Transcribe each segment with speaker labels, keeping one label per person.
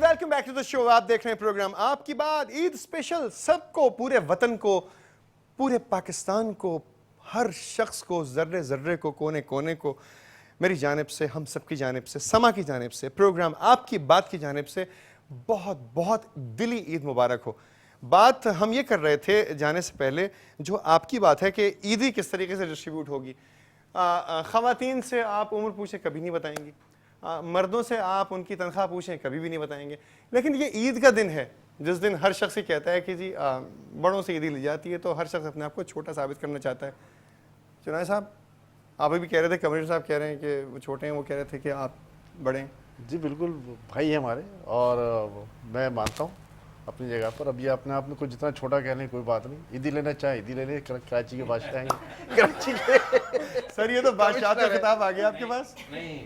Speaker 1: Welcome back to the show. आप देख रहे हैं प्रोग्राम आपकी बात, ईद स्पेशल। सबको, पूरे वतन को, पूरे पाकिस्तान को, हर शख्स को, जर्रे जर्रे को, कोने कोने को मेरी जानिब से, हम सब की जानिब से, समा की जानिब से, प्रोग्राम आपकी बात की जानिब से बहुत बहुत दिली ईद मुबारक हो। बात हम ये कर रहे थे जाने से पहले, जो आपकी बात है कि ईदी किस तरीके से डिस्ट्रीब्यूट होगी। ख़वातीन से आप उम्र पूछें कभी नहीं बताएंगी, मर्दों से आप उनकी तनख्वाह पूछें कभी भी नहीं बताएंगे। लेकिन ये ईद का दिन है जिस दिन हर शख्स ही कहता है कि जी बड़ों से ईदी ली जाती है, तो हर शख्स अपने आप को छोटा साबित करना चाहता है। चुनाय साहब, आप अभी कह रहे थे, कमरेड साहब कह रहे हैं कि वो छोटे हैं, वो कह रहे थे कि आप बड़े हैं।
Speaker 2: जी बिल्कुल, भाई है हमारे, और मैं मानता हूँ अपनी जगह पर। अब ये अपने आप में कुछ जितना छोटा कह लें कोई बात नहीं, ईदी लेना चाहे ईदी ले लें, कराची के बादशाह हैं कराची के।
Speaker 1: सर ये तो बादशाह का खिताब आ गया आपके पास।
Speaker 3: नहीं,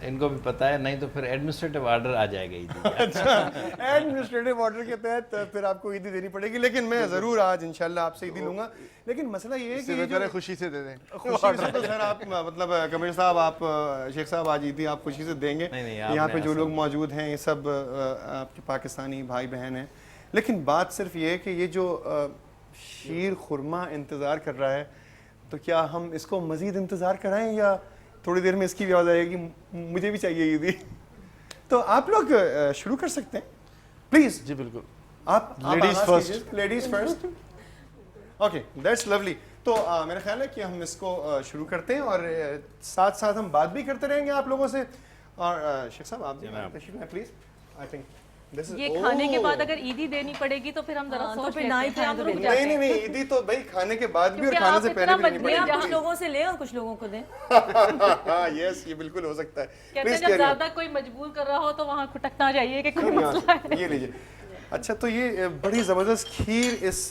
Speaker 3: इनको भी पता है, नहीं तो फिर एडमिनिस्ट्रेटिव ऑर्डर आ जाएगा ईदी।
Speaker 1: अच्छा, एडमिनिस्ट्रेटिव ऑर्डर के तहत फिर आपको ईदी देनी पड़ेगी। लेकिन मैं ज़रूर आज इंशाल्लाह आपसे ईदी लूँगा। लेकिन मसला ये है कि
Speaker 2: खुशी से दे दें।
Speaker 1: खुशी से तो सर आप मतलब कमर साहब, आप शेख साहब आज ईदी आप खुशी से देंगे। यहाँ पे जो लोग मौजूद हैं ये सब आपके पाकिस्तानी भाई बहन हैं। लेकिन बात सिर्फ ये है कि ये जो शीर खुरमा इंतज़ार कर रहा है, तो क्या हम इसको मज़ीद इंतज़ार कराएं या थोड़ी देर में इसकी भी आवाज़ आएगी मुझे भी चाहिए ईदी। तो आप लोग शुरू कर सकते हैं प्लीज़।
Speaker 2: जी बिल्कुल,
Speaker 1: आप
Speaker 2: ladies first.
Speaker 1: Ladies first. Okay, that's lovely. तो मेरा ख्याल है कि हम इसको शुरू करते हैं और साथ साथ हम बात भी करते रहेंगे आप लोगों से। और शेख साहब आप प्लीज। आई थिंक
Speaker 4: ये खाने के बाद अगर ईदी देनी पड़ेगी तो फिर हम जरा सोच लेते हैं कि हम रुक जाते हैं।
Speaker 1: नहीं, ईदी तो भाई खाने के बाद भी और खाने से पहले भी नहीं पड़ेगी।
Speaker 4: कुछ लोगों से ले और कुछ लोगों को दें।
Speaker 1: यस, ये बिल्कुल हो सकता है।
Speaker 4: कहते हैं जब ज्यादा कोई मजबूर कर रहा हो तो वहाँ खुटकना चाहिए कि कोई मसला है।
Speaker 1: ये लीजिए। अच्छा, तो ये बड़ी ज़बरदस्त खीर इस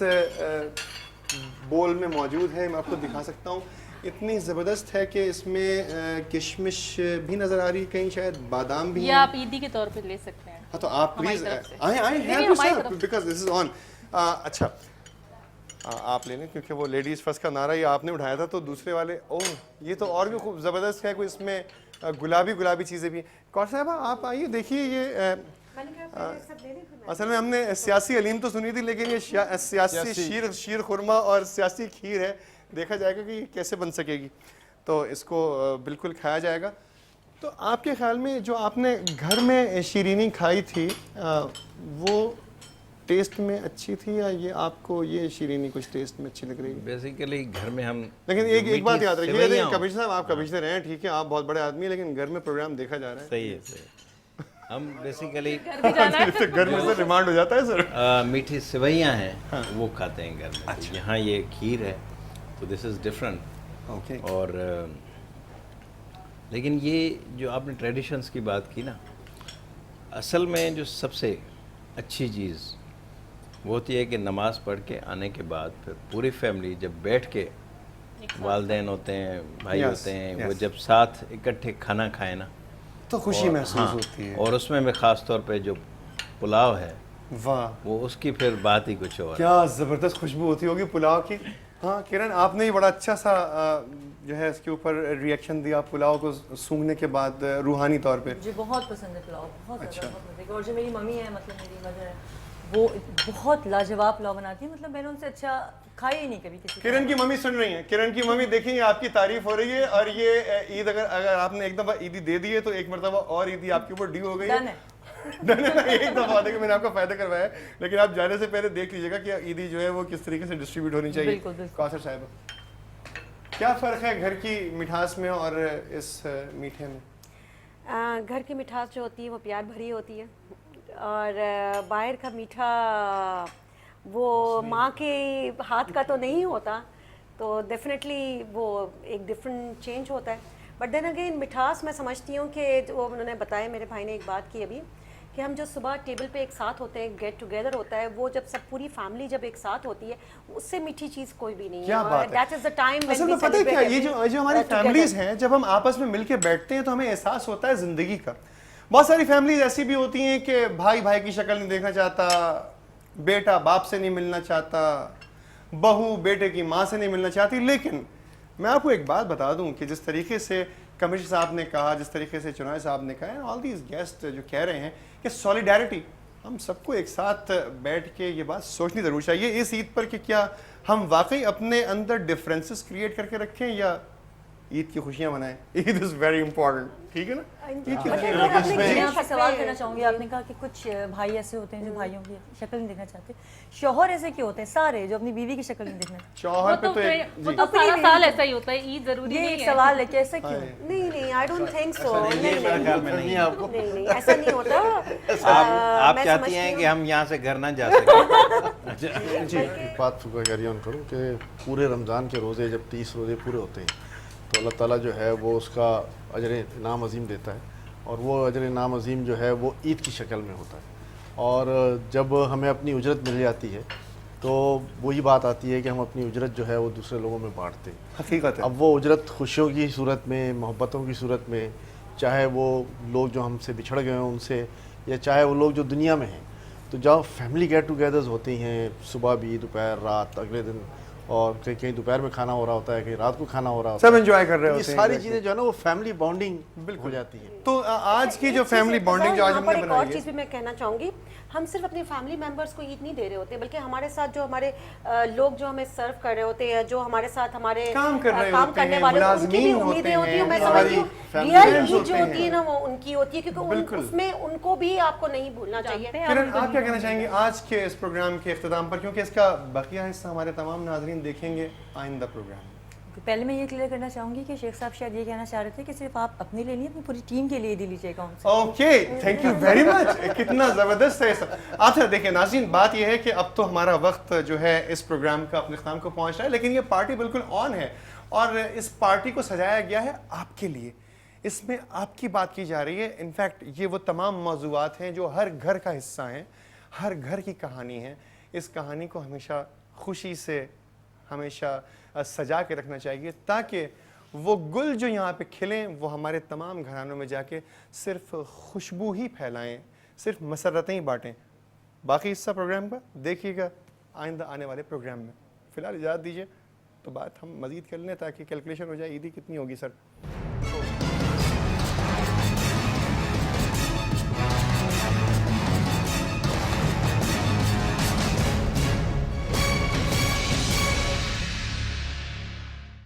Speaker 1: बोल में मौजूद है, मैं आपको दिखा सकता हूँ। इतनी ज़बरदस्त है कि इसमें किशमिश भी नज़र आ रही है, कहीं शायद बादाम भी।
Speaker 4: ये आप ईदी के तौर पे ले सकते हैं।
Speaker 1: हाँ, तो आप प्लीज़ आए बिकॉज दिस इज़ ऑन। अच्छा, आप ले लें क्योंकि वो लेडीज़ फर्स्ट का नारा ये आपने उठाया था, तो दूसरे वाले ओह ये तो और भी खूब ज़बरदस्त है। कोई इसमें गुलाबी गुलाबी चीज़ें भी। कौर साहबा आप आइए, देखिए ये असल में हमने सियासी अलीम तो सुनी थी, लेकिन ये सियासी शीर खुरमा और सियासी खीर है। देखा जाएगा कि कैसे बन सकेगी, तो इसको बिल्कुल खाया जाएगा। तो आपके ख्याल में जो आपने घर में शीरीनी खाई थी वो टेस्ट में अच्छी थी, या ये आपको ये शीरीनी कुछ टेस्ट में अच्छी लग रही है?
Speaker 3: बेसिकली घर में हम,
Speaker 1: लेकिन एक बात याद रखिए कमिश्नर साहब, आप कमिश्नर हैं ठीक है, आप बहुत बड़े आदमी हैं, लेकिन घर में प्रोग्राम देखा जा रहा है।
Speaker 3: सही है, सही है। हम बेसिकली
Speaker 1: घर में से रिमांड हो जाता है सर।
Speaker 3: मीठी सेवइयाँ हैं,
Speaker 1: हाँ।
Speaker 3: वो खाते हैं घर में।
Speaker 1: अच्छा।
Speaker 3: यहाँ ये खीर है तो दिस इज़ डिफरेंट।
Speaker 1: ओके।
Speaker 3: और लेकिन ये जो आपने ट्रेडिशंस की बात की ना, असल में जो सबसे अच्छी चीज़ वो होती है कि नमाज पढ़ के आने के बाद फिर पूरी फैमिली जब बैठ के, वालदेन होते हैं, भाई होते हैं, वो जब साथ इकट्ठे खाना खाएं ना,
Speaker 1: तो खुशी महसूस होती है।
Speaker 3: और उसमें मैं ख़ास तौर पे जो पुलाव है,
Speaker 1: वाह,
Speaker 3: वो उसकी फिर बात ही कुछ और।
Speaker 1: क्या ज़बरदस्त खुशबू होती होगी पुलाव की। हाँ किरण, आपने ही बड़ा अच्छा सा जो है इसके ऊपर रिएक्शन दिया पुलाव को सूंघने के बाद रूहानी तौर पे।
Speaker 5: मुझे बहुत पसंद है पुलाव, बहुत
Speaker 1: अच्छा।
Speaker 5: ज़्यादा, बहुत मज़े का। और जो मेरी मम्मी है, मतलब मेरी मदर है, वो बहुत लाजवाब पुलाव बनाती है। मतलब मैंने उनसे अच्छा खाया ही नहीं कभी किसी।
Speaker 1: किरण की मम्मी सुन रही हैं, किरण की मम्मी देखिए आपकी तारीफ हो रही है। और ये ईद अगर आपने एक दफ़ा ईदी दे दी है तो एक मरतबा और ईदी आपके ऊपर ड्यू हो गई है। एक दफ़ा देखिए मैंने आपका फायदा करवाया है, लेकिन आप जाने से पहले देख लीजिएगा कि ईदी जो है वो किस तरीके से डिस्ट्रीब्यूट होनी चाहिए। कौसर साहब, क्या फ़र्क है घर की मिठास में और इस मीठे में?
Speaker 6: घर की मिठास जो होती है वो प्यार भरी होती है, और बाहर का मीठा वो माँ के हाथ का तो नहीं होता, तो डेफिनेटली वो एक डिफरेंट चेंज होता है। बट देन अगेन मिठास मैं समझती हूँ कि वो उन्होंने बताया, मेरे भाई ने एक बात की अभी, कि हम जो सुबह टेबल पे एक साथ होते हैं, गेट टुगेदर होता है, वो जब सब पूरी फैमिली जब एक साथ होती है, उससे मीठी चीज़ कोई भी नहीं है। दैट इज द टाइम
Speaker 1: असल में पता है क्या, ये जो हमारी फैमिलीज हैं, जब हम आपस में मिलके बैठते हैं तो हमें एहसास होता है ज़िंदगी का। बहुत सारी फैमिलीज ऐसी भी होती हैं कि भाई भाई की शक्ल नहीं देखना चाहता, बेटा बाप से नहीं मिलना चाहता, बहू बेटे की माँ से नहीं मिलना चाहती। लेकिन मैं आपको एक बात बता दूं कि जिस तरीके से कमिश्नर साहब ने कहा, जिस तरीके से चुनाव साहब ने कहा, ऑल दीज गेस्ट जो कह रहे हैं कि सॉलिडारिटी, हम सबको एक साथ बैठ के ये बात सोचनी ज़रूर चाहिए इस ईद पर कि क्या हम वाकई अपने अंदर डिफरेंसेस क्रिएट करके रखें या ईद की खुशियाँ मनाएं। ईद इज़ वेरी इंपॉर्टेंट, ठीक है ना? ईद की खुशियाँ
Speaker 5: मैं
Speaker 1: मनाएं।
Speaker 5: मैं यहाँ पे सवाल करना चाहूंगी। आपने कहा कि कुछ भाई ऐसे होते हैं जो भाइयों की शक्ल नहीं देखना चाहते, शौहर ऐसे क्यों होते हैं सारे जो अपनी बीवी की शक्ल नहीं देखना चाहते?
Speaker 1: शौहर पे तो एक
Speaker 4: वो तो सारा साल ऐसा ही होता है, ईद जरूरी
Speaker 5: ये
Speaker 4: नहीं
Speaker 5: एक
Speaker 4: है।
Speaker 5: सवाल है कि ऐसे क्यों?
Speaker 6: नहीं, आई डोंट थिंक सो।
Speaker 3: ये मेरे ख्याल में नहीं है आपको।
Speaker 6: नहीं, ऐसा नहीं होता।
Speaker 3: आप
Speaker 6: मैं
Speaker 3: चाहती
Speaker 6: समझती
Speaker 3: हैं
Speaker 6: हूँ-
Speaker 3: कि हम यहाँ से घर ना जा सकें?
Speaker 2: जी, एक बात को कैरी ऑन करूँ कि पूरे रमज़ान के रोज़े जब 30 रोज़े पूरे होते हैं तो अल्लाह ताला जो है वो उसका अजर इनाम अज़ीम देता है, और वो अजर इनाम अज़ीम जो है वो ईद की शक्ल में होता है। और जब हमें अपनी उजरत मिल जाती है तो वही बात आती है कि हम अपनी उजरत जो है वो दूसरे लोगों में बांटते हैं।
Speaker 1: हकीकत है।
Speaker 2: अब वो उजरत खुशियों की सूरत में, मोहब्बतों की सूरत में, चाहे वो लोग जो हमसे बिछड़ गए हों उनसे, या चाहे वो लोग जो दुनिया में हैं, तो जब फैमिली गेट टुगेदर्स होती हैं, सुबह भी, दोपहर, रात, अगले दिन, और कहीं कहीं दोपहर में खाना हो रहा होता है, कहीं रात को खाना हो रहा होता
Speaker 1: सब
Speaker 2: है,
Speaker 1: एंजॉय कर रहे
Speaker 2: ये
Speaker 1: होते हैं।
Speaker 2: सारी
Speaker 1: exactly.
Speaker 2: चीज़ें जो है ना वो फैमिली बॉन्डिंग हो जाती हैं।
Speaker 1: तो आज की जो
Speaker 6: एक चीज़
Speaker 1: फैमिली
Speaker 6: है,
Speaker 1: बॉन्डिंग जो आज
Speaker 6: यहाँ पर
Speaker 1: हमने
Speaker 6: एक और
Speaker 1: बनाई
Speaker 6: चीज़
Speaker 1: है,
Speaker 6: भी मैं कहना चाहूँगी, हम सिर्फ अपने फैमिली मेंबर्स को ईद नहीं दे रहे होते, बल्कि हमारे साथ जो हमारे लोग जो हमें सर्व कर रहे होते हैं, जो हमारे साथ हमारे
Speaker 1: काम कर रहे
Speaker 6: काम
Speaker 1: होते
Speaker 6: करने
Speaker 1: हैं,
Speaker 6: वाले होते हैं, उनकी भी
Speaker 1: मुलाज़मीन
Speaker 6: उम्मीदें
Speaker 1: होते
Speaker 6: होती हैं। मैं
Speaker 1: हैं,
Speaker 6: समझती हूँ
Speaker 2: हमारी
Speaker 6: रियल
Speaker 1: friends
Speaker 6: ईद
Speaker 1: होते
Speaker 6: जो होती है
Speaker 1: हैं।
Speaker 6: ना वो उनकी होती है, क्योंकि
Speaker 1: बिल्कुल।
Speaker 6: उसमें उनको भी आपको नहीं भूलना चाहिए।
Speaker 1: किरण आप क्या कहना चाहेंगे आज के इस प्रोग्राम के इख्तिताम पर, क्योंकि इसका बकिया हिस्सा हमारे तमाम नाजरीन देखेंगे आइंदा प्रोग्राम में।
Speaker 5: पहले मैं ये क्लियर करना चाहूँगी कि शेख साहब शायद ये कहना चाह रहे थे कि सिर्फ आप अपने लिए नहीं, अपनी पूरी टीम के लिए ईदी लीजिएगा उनसे।
Speaker 1: Okay, thank you very much. कितना ज़बरदस्त है ये सब। अच्छा देखिए नाज़रीन, बात यह है कि अब तो हमारा वक्त जो है इस प्रोग्राम का अपने ख़त्म को पहुंच रहा है, लेकिन ये पार्टी बिल्कुल ऑन है और इस पार्टी को सजाया गया है आपके लिए। इसमें आपकी बात की जा रही है। इनफैक्ट ये वो तमाम मौज़ूआत हैं जो हर घर का हिस्सा हैं, हर घर की कहानी है। इस कहानी को हमेशा खुशी से, हमेशा सजा के रखना चाहिए, ताकि वो गुल जो यहाँ पे खिलें वो हमारे तमाम घरानों में जाके सिर्फ खुशबू ही फैलाएं, सिर्फ मसरतें ही बांटें। बाकी हिस्सा प्रोग्राम का देखिएगा आइंदा आने वाले प्रोग्राम में। फ़िलहाल इजाज़त दीजिए, तो बात हम मज़ीद कर लें ताकि कैलकुलेशन हो जाए ईदी कितनी होगी सर।